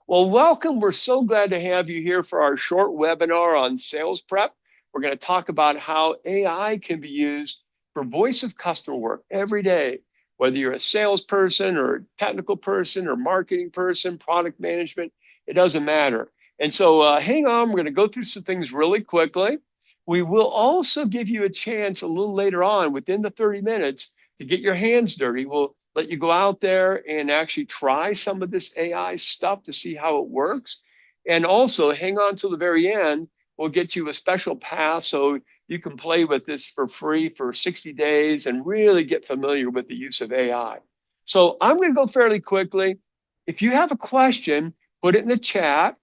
Well, welcome. We're so glad to have you here for our short webinar on sales prep. We're going to talk about how AI can be used for voice of customer work every day, whether you're a salesperson or a technical person or marketing person, product management, it doesn't matter. And so hang on, we're going to go through some things really quickly. We will also give you a chance a little later on within the 30 minutes to get your hands dirty. We'll let you go out there and actually try some of this AI stuff to see how it works. And also hang on till the very end. We'll get you a special pass so you can play with this for free for 60 days and really get familiar with the use of AI. So I'm going to go fairly quickly. If you have a question, put it in the chat.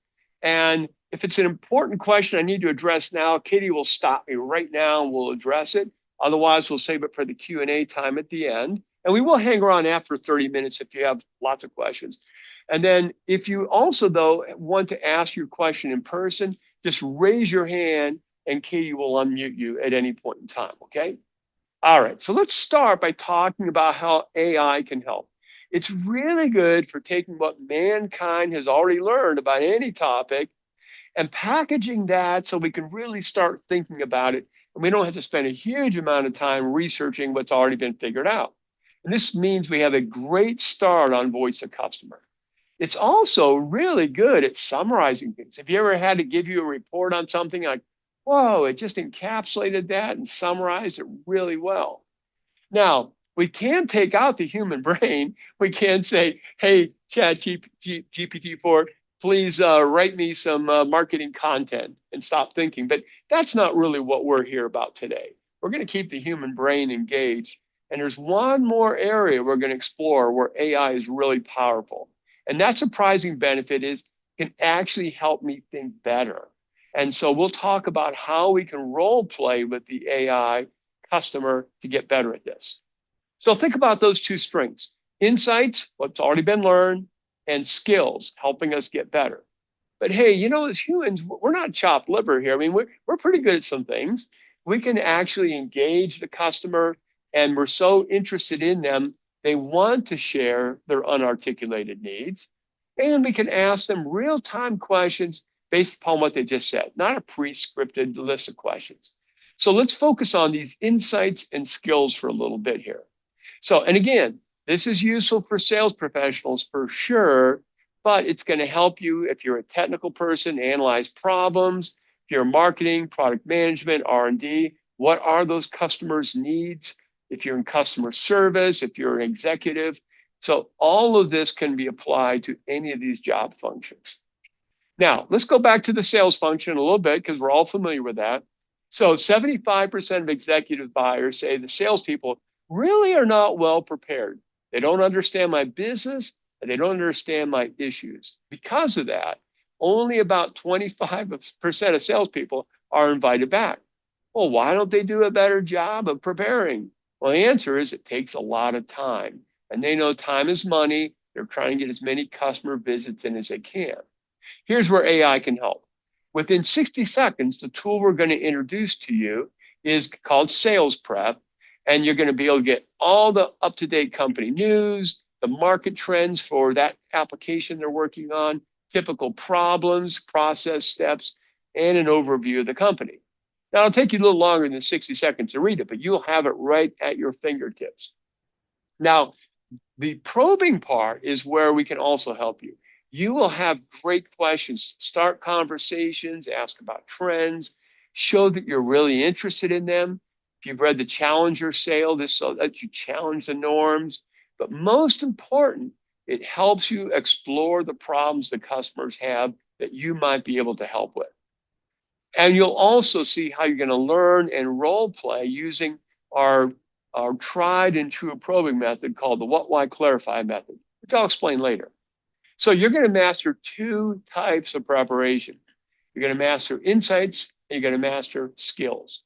And if it's an important question I need to address now, Katie will stop me right now and we'll address it. Otherwise, we'll save it for the Q&A time at the end. And we will hang around after 30 minutes if you have lots of questions. And then if you also, though, want to ask your question in person, just raise your hand and Katie will unmute you at any point in time, okay? All right, so let's start by talking about how AI can help. It's really good for taking what mankind has already learned about any topic and packaging that so we can really start thinking about it. And we don't have to spend a huge amount of time researching what's already been figured out. And this means we have a great start on voice of customer. It's also really good at summarizing things. If you ever had to give you a report on something like, whoa, it just encapsulated that and summarized it really well. Now, we can take out the human brain. We can say, hey, Chat GPT-4, please write me some marketing content and stop thinking. But that's not really what we're here about today. We're going to keep the human brain engaged. And there's one more area we're going to explore where AI is really powerful. And that surprising benefit is it can actually help me think better. And so we'll talk about how we can role play with the AI customer to get better at this. So think about those two strengths: insights, what's already been learned, and skills, helping us get better. But hey, as humans, we're not chopped liver here. I mean, we're pretty good at some things. We can actually engage the customer, and we're so interested in them, they want to share their unarticulated needs. And we can ask them real time questions based upon what they just said, not a pre scripted list of questions. So let's focus on these insights and skills for a little bit here. So, and again, this is useful for sales professionals for sure, but it's going to help you if you're a technical person, analyze problems. If you're marketing, product management, R&D, what are those customers' needs? If you're in customer service, if you're an executive. So all of this can be applied to any of these job functions. Now, let's go back to the sales function a little bit because we're all familiar with that. So 75% of executive buyers say the salespeople really are not well prepared. They don't understand my business and they don't understand my issues. Because of that, only about 25% of salespeople are invited back. Well, why don't they do a better job of preparing? Well, the answer is it takes a lot of time. And they know time is money. They're trying to get as many customer visits in as they can. Here's where AI can help. Within 60 seconds, the tool we're going to introduce to you is called SalesPrep, and you're going to be able to get all the up-to-date company news, the market trends for that application they're working on, typical problems, process steps, and an overview of the company. Now, it'll take you a little longer than 60 seconds to read it, but you'll have it right at your fingertips. Now, the probing part is where we can also help you. You will have great questions, start conversations, ask about trends, show that you're really interested in them. If you've read the Challenger Sale, this so that you challenge the norms. But most important, it helps you explore the problems the customers have that you might be able to help with. And you'll also see how you're going to learn and role play using our tried and true probing method called the what, why, clarify method, which I'll explain later. So you're going to master two types of preparation. You're going to master insights and you're going to master skills.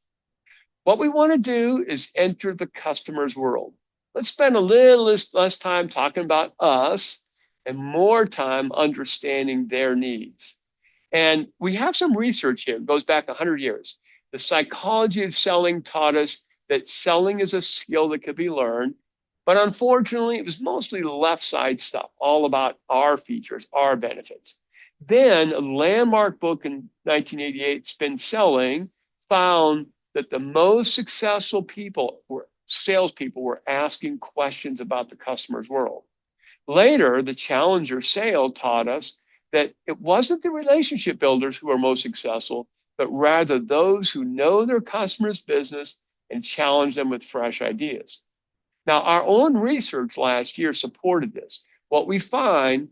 What we want to do is enter the customer's world. Let's spend a little less time talking about us and more time understanding their needs. And we have some research here. It goes back 100 years. The psychology of selling taught us that selling is a skill that could be learned. But unfortunately, it was mostly left side stuff, all about our features, our benefits. Then a landmark book in 1988, Spin Selling, found that the most successful people were salespeople were asking questions about the customer's world. Later, the Challenger sale taught us that it wasn't the relationship builders who are most successful, but rather those who know their customer's business and challenge them with fresh ideas. Now, our own research last year supported this. What we found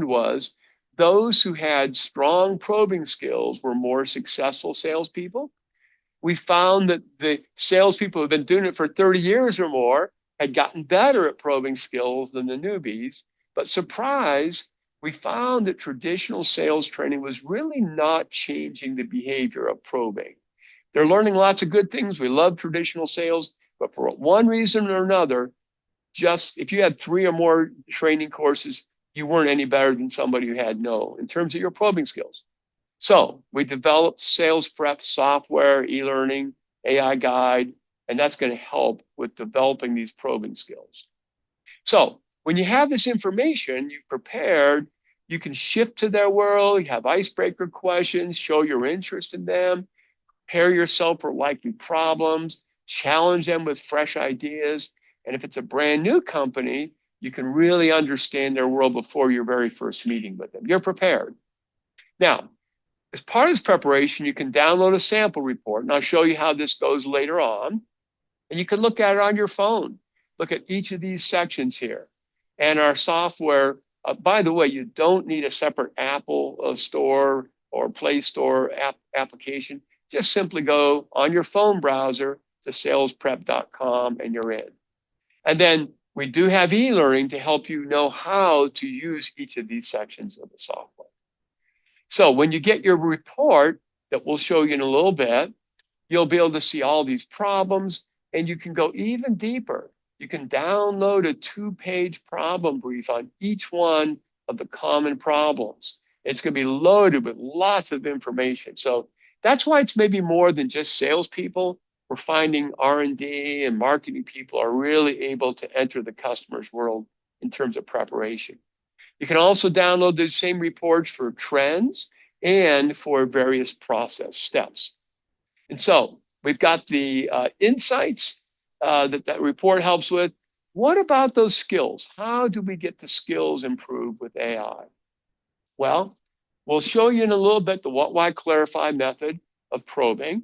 was those who had strong probing skills were more successful salespeople. We found that the salespeople who have been doing it for 30 years or more had gotten better at probing skills than the newbies. But surprise, we found that traditional sales training was really not changing the behavior of probing. They're learning lots of good things. We love traditional sales, but for one reason or another, just if you had 3 or more training courses, you weren't any better than somebody who had no in terms of your probing skills. So we developed SalesPrep software, e-learning, AI guide, and that's going to help with developing these probing skills. So when you have this information, you've prepared, you can shift to their world, you have icebreaker questions, show your interest in them, prepare yourself for likely problems, challenge them with fresh ideas. And if it's a brand new company, you can really understand their world before your very first meeting with them. You're prepared. Now, as part of this preparation, you can download a sample report, and I'll show you how this goes later on. And you can look at it on your phone. Look at each of these sections here. And our software, by the way, you don't need a separate Apple store or Play Store application. Just simply go on your phone browser to salesprep.com and you're in. And then we do have e-learning to help you know how to use each of these sections of the software. So when you get your report that we'll show you in a little bit, you'll be able to see all these problems and you can go even deeper. You can download a 2-page problem brief on each one of the common problems. It's going to be loaded with lots of information. So that's why it's maybe more than just salespeople. We're finding R&D and marketing people are really able to enter the customer's world in terms of preparation. You can also download those same reports for trends and for various process steps. And so we've got the insights that report helps with. What about those skills? How do we get the skills improved with AI? Well, we'll show you in a little bit the what, why, clarify method of probing.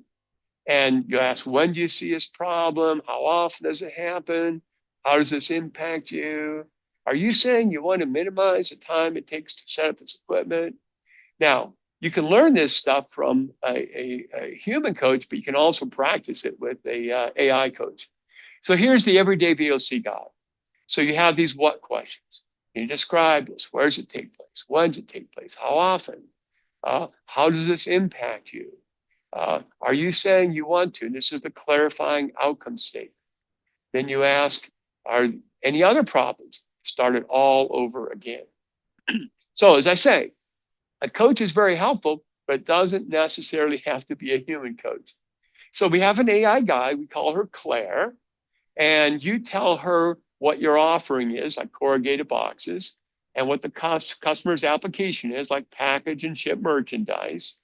And you ask, when do you see this problem? How often does it happen? How does this impact you? Are you saying you want to minimize the time it takes to set up this equipment? Now, you can learn this stuff from a human coach, but you can also practice it with a AI coach. So here's the everyday VOC guide. So you have these what questions. Can you describe this? Where does it take place? When does it take place? How often? How does this impact you? Are you saying you want to? And this is the clarifying outcome statement. Then you ask, are any other problems? Start it all over again. So as I say, a coach is very helpful, but it doesn't necessarily have to be a human coach. So we have an AI guide. We call her Claire. And you tell her what your offering is, like corrugated boxes, and what the customer's application is, like package and ship merchandise.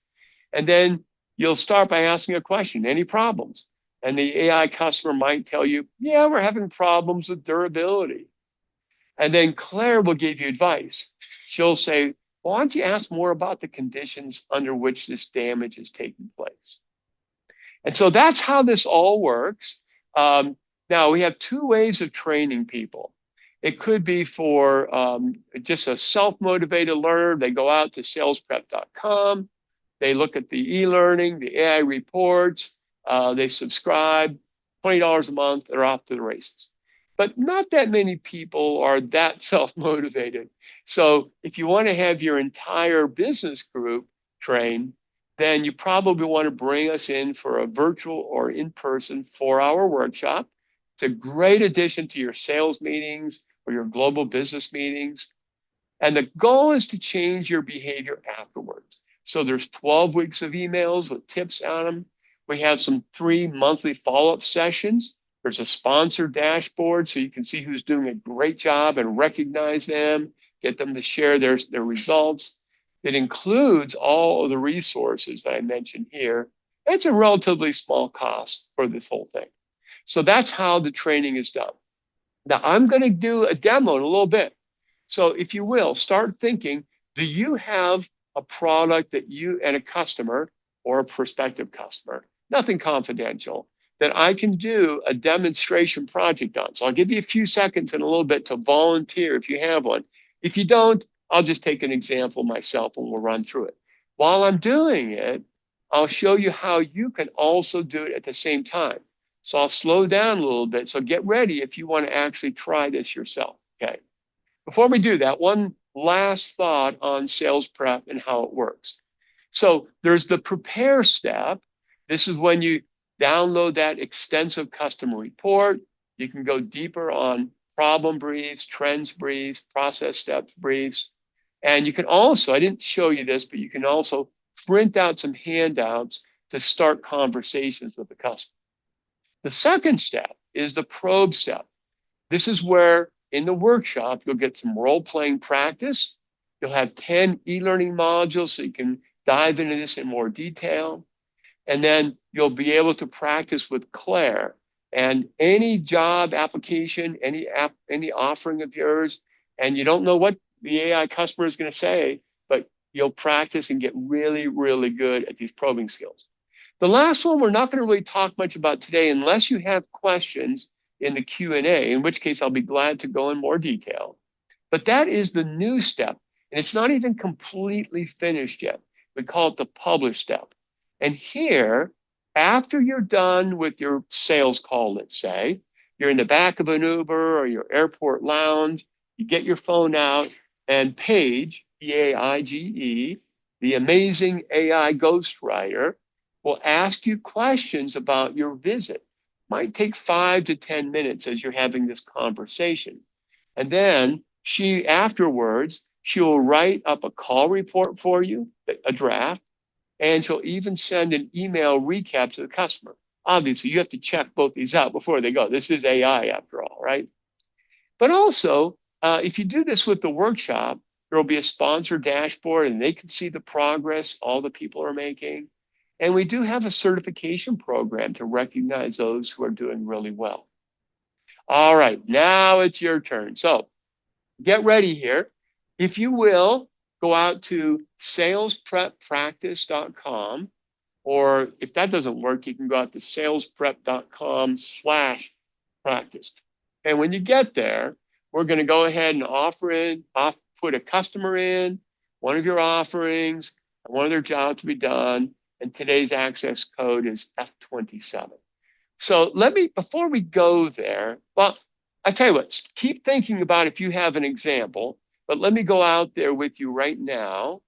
And then you'll start by asking a question, any problems? And the AI customer might tell you, yeah, we're having problems with durability. And then Claire will give you advice. She'll say, why don't you ask more about the conditions under which this damage is taking place? And so that's how this all works. Now, we have 2 ways of training people. It could be for just a self-motivated learner. They go out to salesprep.com. They look at the e-learning, the AI reports. They subscribe, $20 a month. They're off to the races. But not that many people are that self-motivated. So if you want to have your entire business group train, then you probably want to bring us in for a virtual or in-person 4-hour workshop. It's a great addition to your sales meetings or your global business meetings. And the goal is to change your behavior afterwards. So there's 12 weeks of emails with tips on them. We have some 3 monthly follow-up sessions. There's a sponsor dashboard so you can see who's doing a great job and recognize them, get them to share their results. that includes all of the resources that I mentioned here. It's a relatively small cost for this whole thing. So that's how the training is done. Now I'm going to do a demo in a little bit. So if you will, start thinking, do you have a product that you and a customer or a prospective customer, nothing confidential, that I can do a demonstration project on? So I'll give you a few seconds in a little bit to volunteer if you have one. If you don't, I'll just take an example myself and we'll run through it. While I'm doing it, I'll show you how you can also do it at the same time. So I'll slow down a little bit. So get ready if you want to actually try this yourself, okay? Before we do that, one last thought on sales prep and how it works. So there's the prepare step. This is when you download that extensive customer report. You can go deeper on problem briefs, trends briefs, process steps briefs. And you can also, I didn't show you this, but you can also print out some handouts to start conversations with the customer. The second step is the probe step. This is where in the workshop, you'll get some role-playing practice. You'll have 10 e-learning modules so you can dive into this in more detail. And then you'll be able to practice with Claire. And any job application, any offering of yours, and you don't know what the AI customer is going to say, but you'll practice and get really, really good at these probing skills. The last one we're not going to really talk much about today unless you have questions in the Q&A, in which case I'll be glad to go in more detail. But that is the new step, and it's not even completely finished yet. We call it the publish step. And here, after you're done with your sales call, let's say, you're in the back of an Uber or your airport lounge, you get your phone out, and Paige, Paige, the amazing AI ghostwriter, will ask you questions about your visit. Might take 5 to 10 minutes as you're having this conversation. And then afterwards, she will write up a call report for you, a draft, and she'll even send an email recap to the customer. Obviously, you have to check both these out before they go. This is AI after all, right? But also, if you do this with the workshop, there will be a sponsor dashboard and they can see the progress all the people are making. And we do have a certification program to recognize those who are doing really well. All right, now it's your turn. So get ready here. If you will, go out to salespreppractice.com, or if that doesn't work, you can go out to salesprep.com/practice. And when you get there, we're going to go ahead and put a customer in, one of your offerings, and one of their jobs to be done. And today's access code is F27. So before we go there, well, I tell you what, keep thinking about if you have an example, but let me go out there with you right now.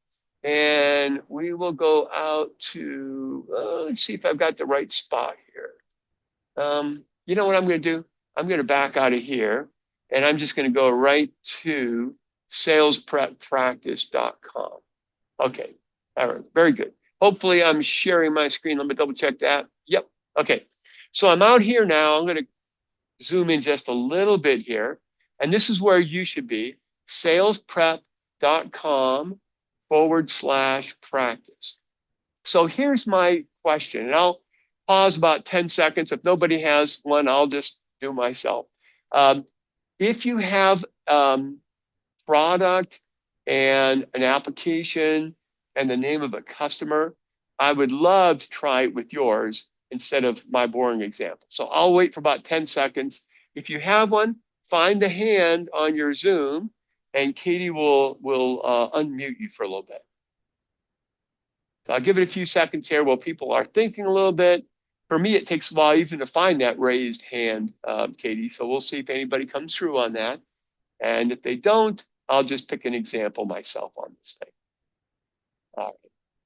And we will go out to, let's see if I've got the right spot here. You know what I'm going to do? I'm going to back out of here, and I'm just going to go right to salespreppractice.com. Okay, all right, very good. Hopefully I'm sharing my screen. Let me double check that. Yep, okay. So I'm out here now. I'm going to zoom in just a little bit here. And this is where you should be, salesprep.com/practice. So here's my question, and I'll pause about 10 seconds. If nobody has one, I'll just do myself. If you have product and an application and the name of a customer, I would love to try it with yours instead of my boring example. So I'll wait for about 10 seconds. If you have one, find the hand on your Zoom, and Katie will unmute you for a little bit. So I'll give it a few seconds here while people are thinking a little bit. For me, it takes a while even to find that raised hand, Katie. So we'll see if anybody comes through on that. And if they don't, I'll just pick an example myself on this thing. All right.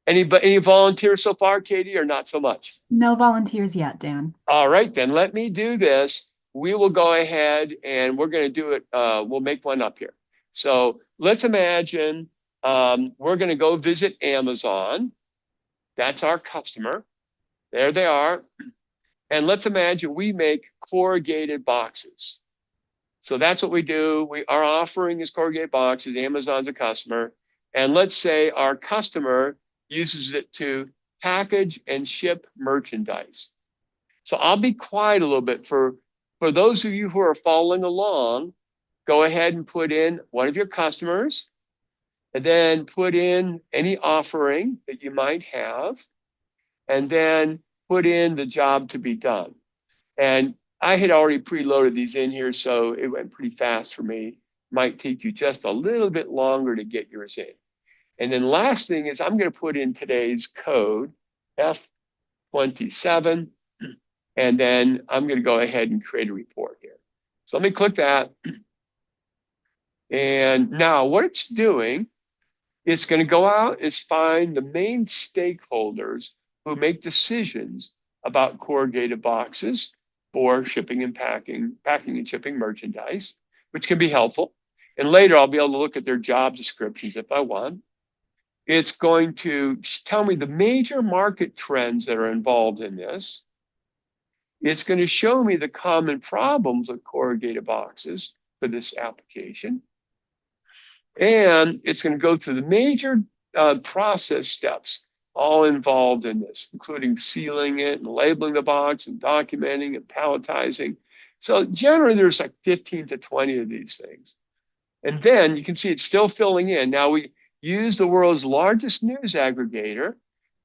Any volunteers so far, Katie, or not so much? No volunteers yet, Dan. All right, then let me do this. We will go ahead and we're going to do it. We'll make one up here. So let's imagine we're going to go visit Amazon. That's our customer. There they are. And let's imagine we make corrugated boxes. So that's what we do. Our offering is corrugated boxes. Amazon's a customer. And let's say our customer uses it to package and ship merchandise. So I'll be quiet a little bit for those of you who are following along. Go ahead and put in one of your customers, and then put in any offering that you might have, and then put in the job to be done. And I had already preloaded these in here, so it went pretty fast for me. Might take you just a little bit longer to get yours in. And then last thing is I'm going to put in today's code, F27, and then I'm going to go ahead and create a report here. So let me click that. And now what it's doing, it's going to go out and find the main stakeholders who make decisions about corrugated boxes for shipping and packing and shipping merchandise, which can be helpful. And later I'll be able to look at their job descriptions if I want. It's going to tell me the major market trends that are involved in this. It's going to show me the common problems with corrugated boxes for this application. And it's going to go through the major process steps all involved in this, including sealing it and labeling the box and documenting and palletizing. So generally, there's like 15 to 20 of these things. And then you can see it's still filling in. Now we use the world's largest news aggregator,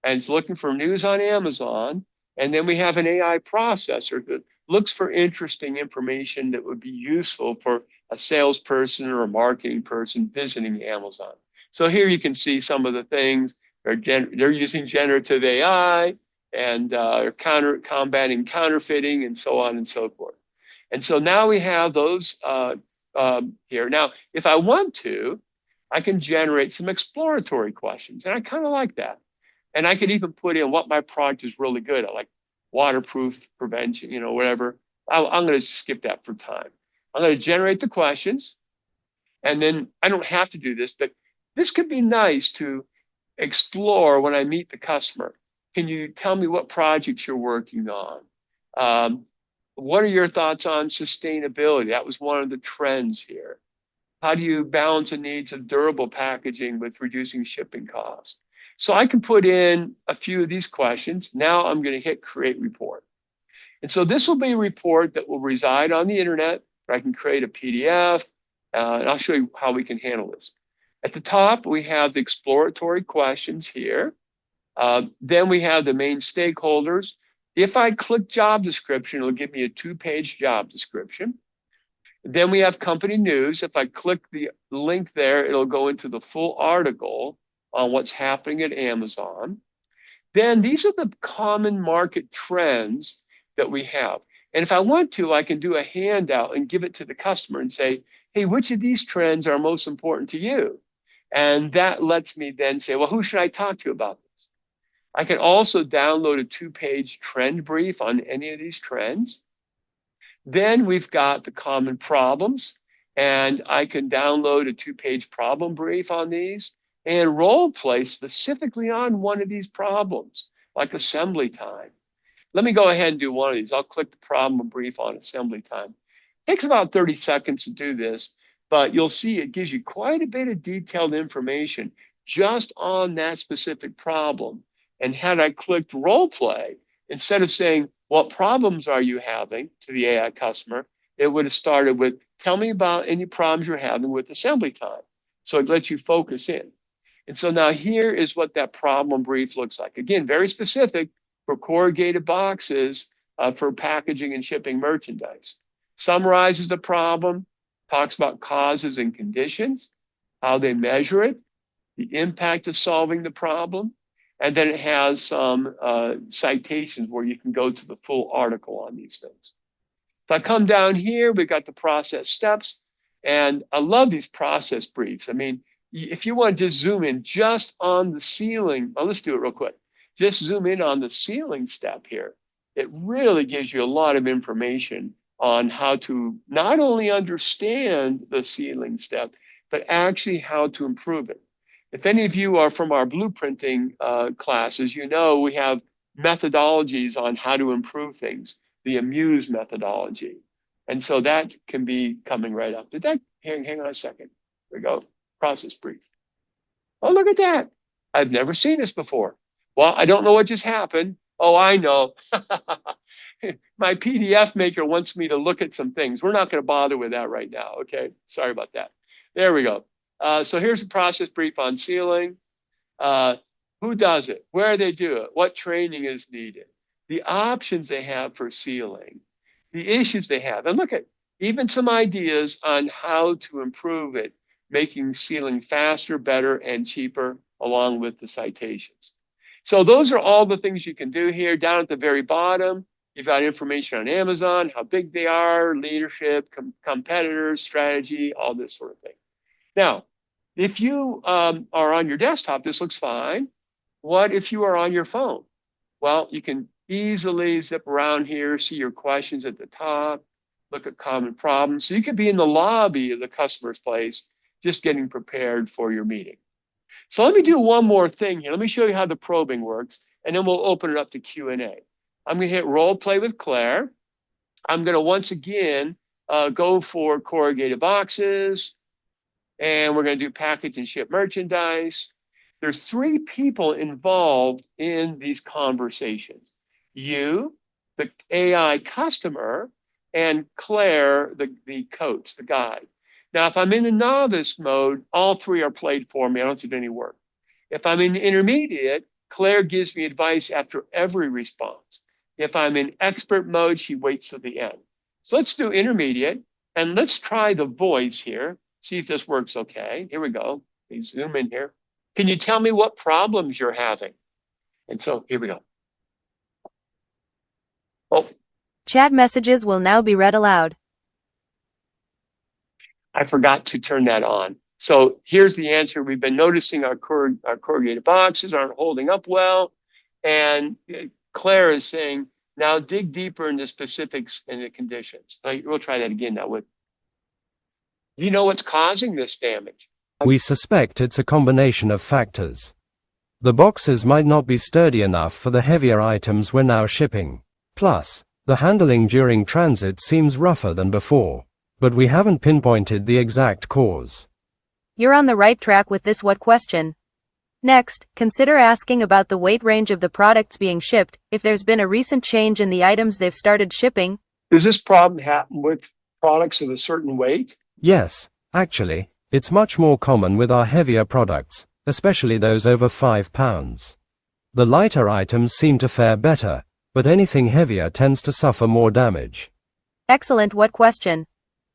and it's looking for news on Amazon. And then we have an AI processor that looks for interesting information that would be useful for a salesperson or a marketing person visiting Amazon. So here you can see some of the things. They're using generative AI, and combating counterfeiting, and so on and so forth. And so now we have those here. Now, if I want to, I can generate some exploratory questions, and I kind of like that. And I could even put in what my product is really good at, like waterproof prevention, whatever. I'm going to skip that for time. I'm going to generate the questions, and then I don't have to do this, but this could be nice to explore when I meet the customer. Can you tell me what projects you're working on? What are your thoughts on sustainability? That was one of the trends here. How do you balance the needs of durable packaging with reducing shipping costs? So I can put in a few of these questions. Now I'm going to hit create report. And so this will be a report that will reside on the internet, where I can create a PDF, and I'll show you how we can handle this. At the top, we have the exploratory questions here. Then we have the main stakeholders. If I click job description, it'll give me a 2-page job description. Then we have company news. If I click the link there, it'll go into the full article on what's happening at Amazon. Then these are the common market trends that we have. And if I want to, I can do a handout and give it to the customer and say, hey, which of these trends are most important to you? And that lets me then say, well, who should I talk to about this? I can also download a 2-page trend brief on any of these trends. Then we've got the common problems, and I can download a 2-page problem brief on these and role play specifically on one of these problems, like assembly time. Let me go ahead and do one of these. I'll click the problem brief on assembly time. It takes about 30 seconds to do this, but you'll see it gives you quite a bit of detailed information just on that specific problem. And had I clicked role play, instead of saying, what problems are you having to the AI customer, it would have started with, tell me about any problems you're having with assembly time. So it lets you focus in. And so now here is what that problem brief looks like. Again, very specific for corrugated boxes for packaging and shipping merchandise. Summarizes the problem, talks about causes and conditions, how they measure it, the impact of solving the problem, and then it has some citations where you can go to the full article on these things. If I come down here, we've got the process steps. And I love these process briefs. I mean, if you want to just zoom in just on the sealing, well, let's do it real quick. Just zoom in on the sealing step here. It really gives you a lot of information on how to not only understand the sealing step, but actually how to improve it. If any of you are from our blueprinting classes, you know we have methodologies on how to improve things, the AMUSE methodology. And so that can be coming right up. Did that, hang on a second. There we go, process brief. Oh, look at that. I've never seen this before. Well, I don't know what just happened. Oh, I know. My PDF maker wants me to look at some things. We're not going to bother with that right now. Okay. Sorry about that. There we go. So here's a process brief on sealing. Uh, who does it? Where they do it? What training is needed? The options they have for sealing, the issues they have. And look at even some ideas on how to improve it, making sealing faster, better, and cheaper, along with the citations. So those are all the things you can do here. Down at the very bottom, you've got information on Amazon, how big they are, leadership, competitors, strategy, all this sort of thing. Now, if you are on your desktop, this looks fine. What if you are on your phone? Well, you can easily zip around here, see your questions at the top, look at common problems. So you could be in the lobby of the customer's place, just getting prepared for your meeting. So let me do one more thing here. Let me show you how the probing works, and then we'll open it up to Q&A. I'm going to hit role play with Claire. I'm going to once again go for corrugated boxes, and we're going to do package and ship merchandise. There's 3 people involved in these conversations. You, the AI customer, and Claire, the coach, the guide. Now, if I'm in the novice mode, all 3 are played for me. I don't have to do any work. If I'm in intermediate, Claire gives me advice after every response. If I'm in expert mode, she waits till the end. So let's do intermediate, and let's try the voice here. See if this works okay. Here we go. Let me zoom in here. Can you tell me what problems you're having? And so here we go. Oh, Chat messages will now be read aloud. I forgot to turn that on. So here's the answer. We've been noticing our corrugated boxes aren't holding up well. And Claire is saying, now dig deeper into specifics and the conditions. We'll try that again now. You know what's causing this damage? We suspect it's a combination of factors. The boxes might not be sturdy enough for the heavier items we're now shipping. Plus, the handling during transit seems rougher than before. But we haven't pinpointed the exact cause. You're on the right track with this what question. Next, consider asking about the weight range of the products being shipped, if there's been a recent change in the items they've started shipping. Does this problem happen with products of a certain weight? Yes, actually, it's much more common with our heavier products, especially those over 5 pounds. The lighter items seem to fare better, but anything heavier tends to suffer more damage. Excellent what question.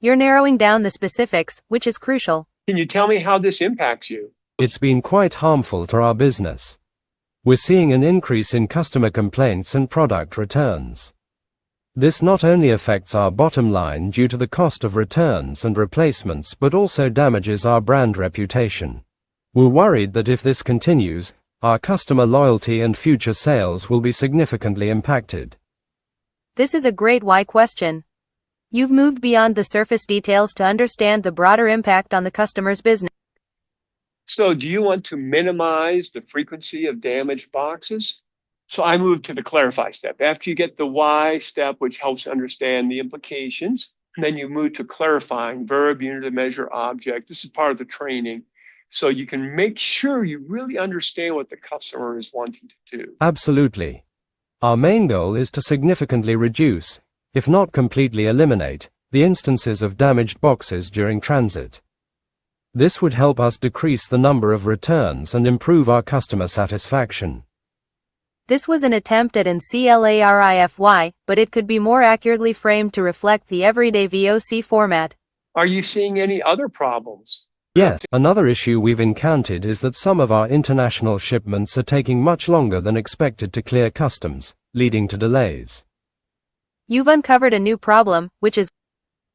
You're narrowing down the specifics, which is crucial. Can you tell me how this impacts you? It's been quite harmful to our business. We're seeing an increase in customer complaints and product returns. This not only affects our bottom line due to the cost of returns and replacements but also damages our brand reputation. We're worried that if this continues, our customer loyalty and future sales will be significantly impacted. This is a great why question. You've moved beyond the surface details to understand the broader impact on the customer's business. So do you want to minimize the frequency of damaged boxes? So I moved to the clarify step. After you get the why step, which helps understand the implications, and then you move to clarifying verb, unit of measure, object. This is part of the training. So you can make sure you really understand what the customer is wanting to do. Absolutely. Our main goal is to significantly reduce, if not completely eliminate, the instances of damaged boxes during transit. This would help us decrease the number of returns and improve our customer satisfaction. This was an attempt at an CLARIFY, but it could be more accurately framed to reflect the everyday VOC format. Are you seeing any other problems? Yes, another issue we've encountered is that some of our international shipments are taking much longer than expected to clear customs, leading to delays. You've uncovered a new problem, which is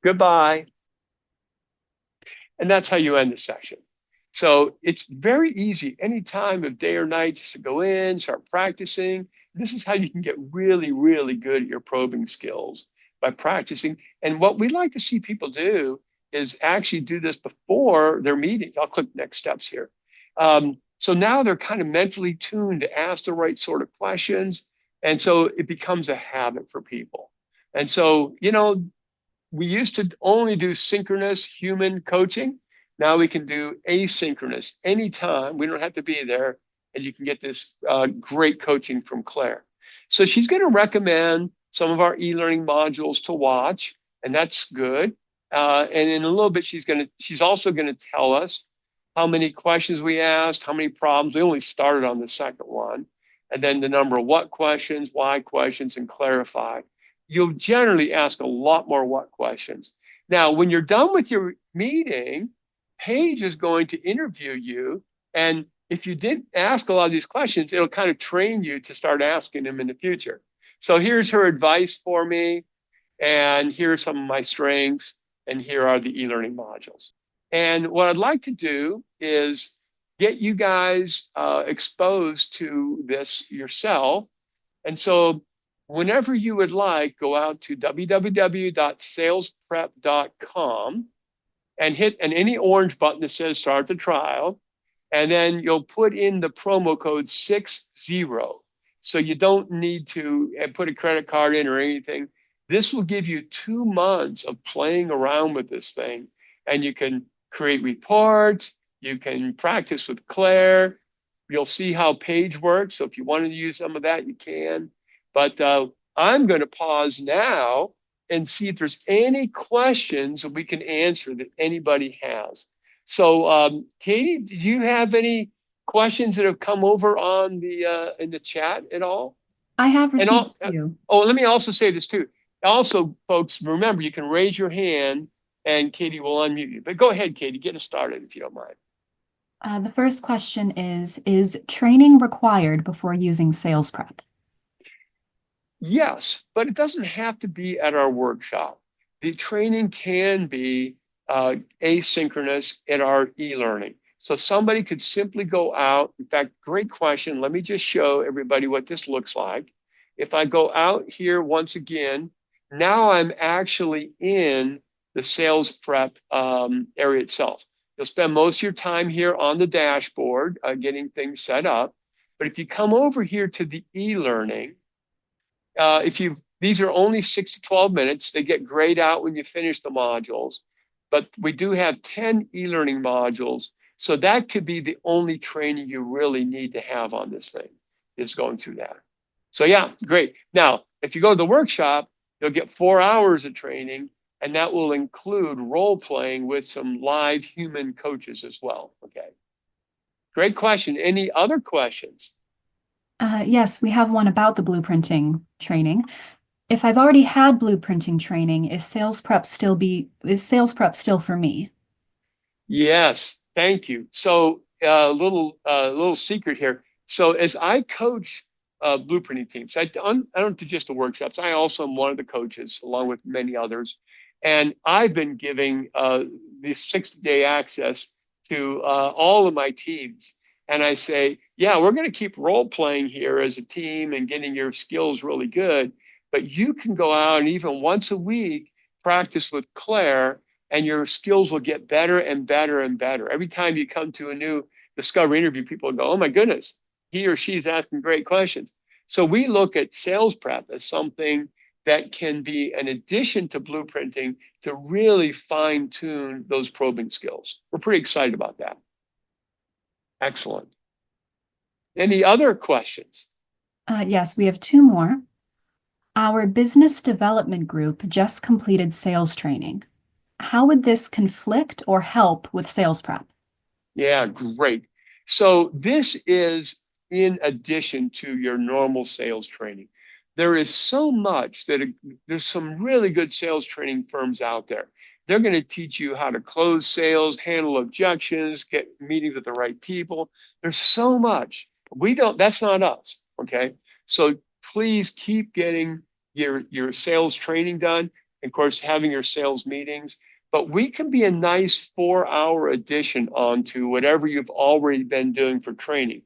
Goodbye. And that's how you end the session. So it's very easy any time of day or night just to go in, start practicing. This is how you can get really, really good at your probing skills by practicing. And what we like to see people do is actually do this before their meetings. I'll click next steps here. So now they're kind of mentally tuned to ask the right sort of questions. And so it becomes a habit for people. And so, we used to only do synchronous human coaching. Now we can do asynchronous anytime. We don't have to be there, and you can get this great coaching from Claire. So she's going to recommend some of our e-learning modules to watch, and that's good. And in a little bit, she's also going to tell us how many questions we asked, how many problems. We only started on the second one, and then the number of what questions, why questions, and clarify. You'll generally ask a lot more what questions. Now, when you're done with your meeting, Paige is going to interview you. And if you did ask a lot of these questions, it'll kind of train you to start asking them in the future. So here's her advice for me. And here are some of my strengths. And here are the e-learning modules. And what I'd like to do is get you guys exposed to this yourself. And so whenever you would like, go out to www.salesprep.com and hit any orange button that says start the trial. And then you'll put in the promo code 60. So you don't need to put a credit card in or anything. This will give you 2 months of playing around with this thing. And you can create reports. You can practice with Claire. You'll see how Paige works. So if you wanted to use some of that, you can. But I'm going to pause now and see if there's any questions that we can answer that anybody has. So, Katie, did you have any questions that have come over on the in the chat at all? I have And received a few. oh, let me also say this too. Also, folks, remember you can raise your hand, and Katie will unmute you. But go ahead, Katie, get us started if you don't mind. The first question is training required before using SalesPrep? Yes, but it doesn't have to be at our workshop. The training can be asynchronous in our e-learning. So somebody could simply go out. In fact, great question. Let me just show everybody what this looks like. If I go out here once again, now I'm actually in the SalesPrep area itself. You'll spend most of your time here on the dashboard getting things set up. But if you come over here to the e-learning, these are only 6 to 12 minutes. They get grayed out when you finish the modules, but we do have 10 e-learning modules. So that could be the only training you really need to have on this thing, is going through that. So yeah, great. Now, if you go to the workshop, you'll get 4 hours of training, and that will include role playing with some live human coaches as well. Okay. Great question. Any other questions? Yes, we have one about the blueprinting training. If I've already had blueprinting training, is SalesPrep still for me? Yes, thank you. So a little secret here. So as I coach blueprinting teams, I don't do just the workshops. I also am one of the coaches, along with many others. And I've been giving this 60-day access to all of my teams. And I say, yeah, we're going to keep role playing here as a team and getting your skills really good. But you can go out and even once a week practice with Claire, and your skills will get better and better and better. Every time you come to a new discovery interview, people go, oh my goodness, he or she's asking great questions. So we look at SalesPrep as something that can be an addition to blueprinting to really fine tune those probing skills. We're pretty excited about that. Excellent. Any other questions? Yes, we have 2 more. Our business development group just completed sales training. How would this conflict or help with SalesPrep? Yeah, great. So this is in addition to your normal sales training. There is so much that there's some really good sales training firms out there. They're going to teach you how to close sales, handle objections, get meetings with the right people. There's so much. That's not us. Okay. So please keep getting your sales training done. And of course, having your sales meetings. But we can be a nice 4-hour addition onto whatever you've already been doing for training.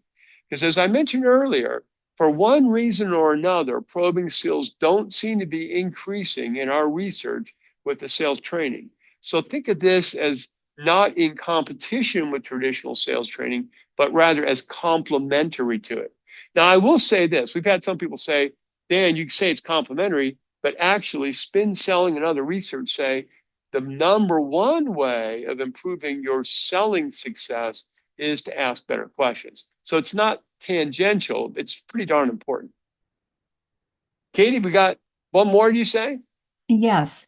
Because as I mentioned earlier, for one reason or another, probing skills don't seem to be increasing in our research with the sales training. So think of this as not in competition with traditional sales training, but rather as complementary to it. Now, I will say this. We've had some people say, Dan, you say it's complementary, but actually spin selling and other research say the number one way of improving your selling success is to ask better questions. So it's not tangential, it's pretty darn important. Katie, we got one more, do you say? Yes.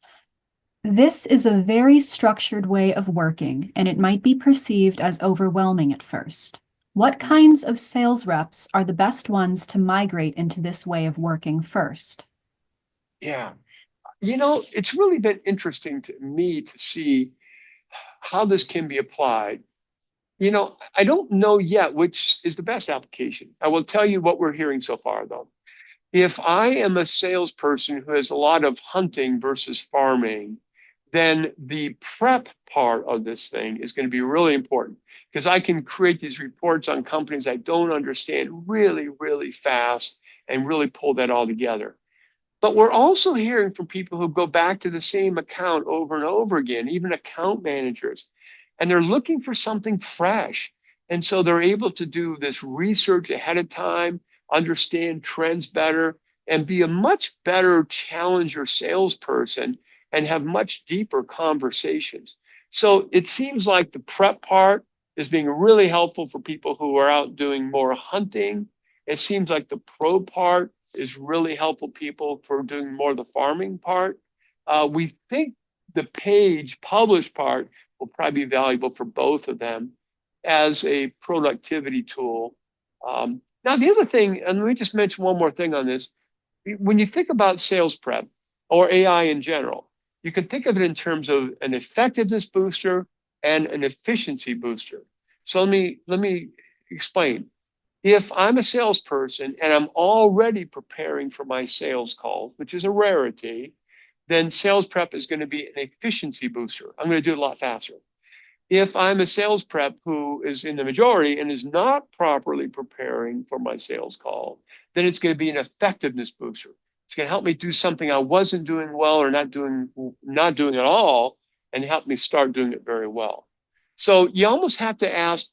This is a very structured way of working, and it might be perceived as overwhelming at first. What kinds of sales reps are the best ones to migrate into this way of working first? Yeah. It's really been interesting to me to see how this can be applied. I don't know yet which is the best application. I will tell you what we're hearing so far, though. If I am a salesperson who has a lot of hunting versus farming, then the prep part of this thing is going to be really important because I can create these reports on companies I don't understand really, really fast and really pull that all together. But we're also hearing from people who go back to the same account over and over again, even account managers, and they're looking for something fresh. And so they're able to do this research ahead of time, understand trends better, and be a much better challenger salesperson and have much deeper conversations. So it seems like the prep part is being really helpful for people who are out doing more hunting. It seems like the pro part is really helpful people for doing more of the farming part. We think the page publish part will probably be valuable for both of them as a productivity tool. Now, the other thing, and let me just mention one more thing on this. When you think about sales prep or AI in general, you can think of it in terms of an effectiveness booster and an efficiency booster. So let me explain. If I'm a salesperson and I'm already preparing for my sales calls, which is a rarity, then sales prep is going to be an efficiency booster. I'm going to do it a lot faster. If I'm a sales prep who is in the majority and is not properly preparing for my sales call, then it's going to be an effectiveness booster. It's going to help me do something I wasn't doing well or not doing at all, and help me start doing it very well. So you almost have to ask,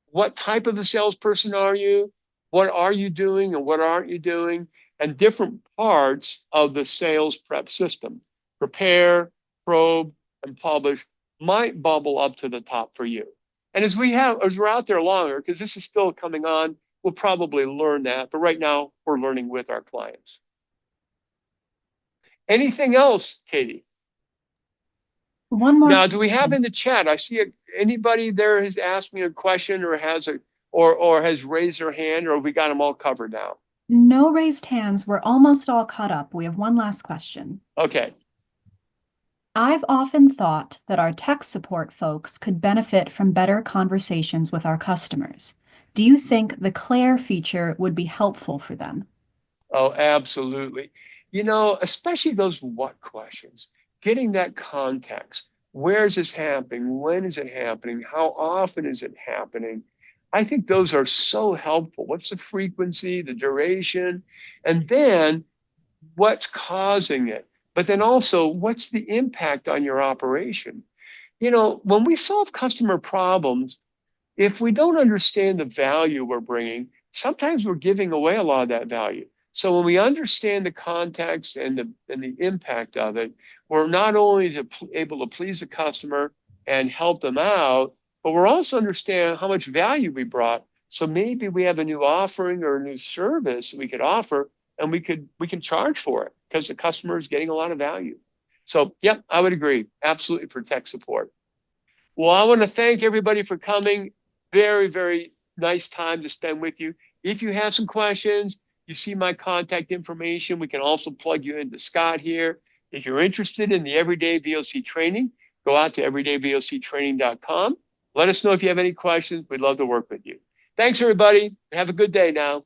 what type of a salesperson are you? What are you doing and what aren't you doing? And different parts of the sales prep system, prepare, probe, and publish, might bubble up to the top for you. And as we're out there longer, because this is still coming on, we'll probably learn that. But right now, we're learning with our clients. Anything else, Katie? One more Now, do we have question. in the chat? I see anybody there has asked me a question or has raised their hand, or have we got them all covered now? No raised hands. We're almost all caught up. We have one last question. Okay. I've often thought that our tech support folks could benefit from better conversations with our customers. Do you think the Claire feature would be helpful for them? Oh, absolutely. Especially those what questions, getting that context. Where is this happening? When is it happening? How often is it happening? I think those are so helpful. What's the frequency, the duration, and then what's causing it? But then also, what's the impact on your operation? When we solve customer problems, if we don't understand the value we're bringing, sometimes we're giving away a lot of that value. So when we understand the context and the impact of it, we're not only able to please the customer and help them out, but we're also understand how much value we brought. So maybe we have a new offering or a new service we could offer, and we can charge for it because the customer is getting a lot of value. So, yep, I would agree. Absolutely for tech support. Well, I want to thank everybody for coming. Very, very nice time to spend with you. If you have some questions, you see my contact information. We can also plug you into Scott here. If you're interested in the Everyday VOC training, go out to everydayvoctraining.com. Let us know if you have any questions. We'd love to work with you. Thanks, everybody, and have a good day now.